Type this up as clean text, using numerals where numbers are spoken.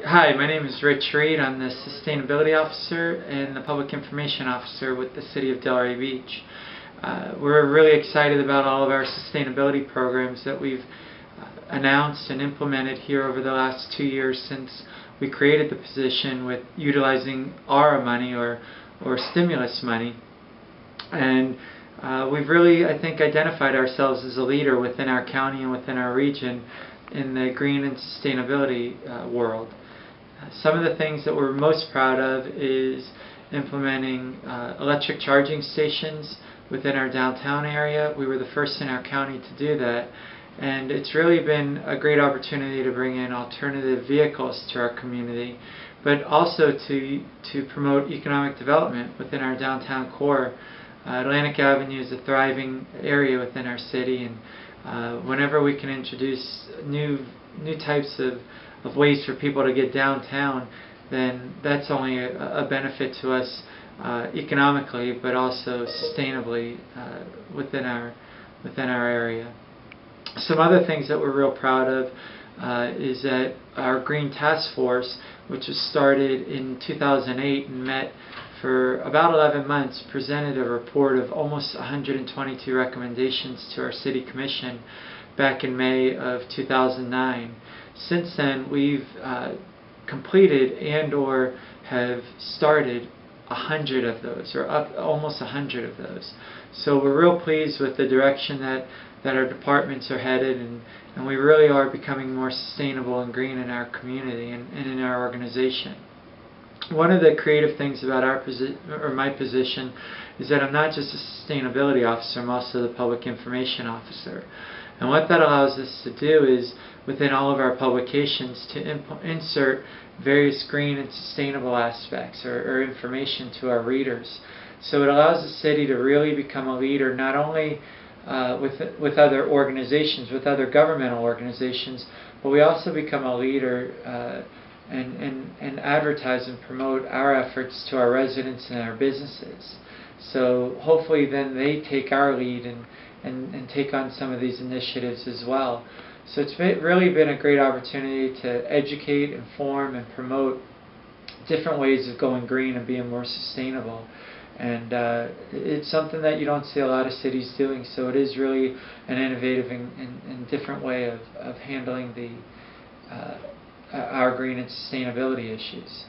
Hi, my name is Rich Reed. I'm the Sustainability Officer and the Public Information Officer with the City of Delray Beach. We're really excited about all of our sustainability programs that we've announced and implemented here over the last 2 years since we created the position with utilizing ARA money or stimulus money. And we've really, I think, identified ourselves as a leader within our county and within our region in the green and sustainability world. Some of the things that we're most proud of is implementing electric charging stations within our downtown area. We were the first in our county to do that, and it's really been a great opportunity to bring in alternative vehicles to our community, but also to promote economic development within our downtown core. Atlantic Avenue is a thriving area within our city, and whenever we can introduce new types of ways for people to get downtown, then that's only a benefit to us economically, but also sustainably within our area. Some other things that we're real proud of is that our Green Task Force, which was started in 2008 and met for about 11 months, presented a report of almost 122 recommendations to our City Commission back in May of 2009. Since then, we've completed and or have started 100 of those, or almost 100 of those. So we're real pleased with the direction that our departments are headed, and we really are becoming more sustainable and green in our community and in our organization. One of the creative things about my position is that I'm not just a sustainability officer, I'm also the public information officer. And what that allows us to do is, within all of our publications, to insert various green and sustainable aspects or information to our readers. So it allows the city to really become a leader, not only with other organizations, with other governmental organizations, but we also become a leader and advertise and promote our efforts to our residents and our businesses. So hopefully then they take our lead and take on some of these initiatives as well. So it's really been a great opportunity to educate, inform, and promote different ways of going green and being more sustainable. And it's something that you don't see a lot of cities doing, so it is really an innovative and different way of handling our green and sustainability issues.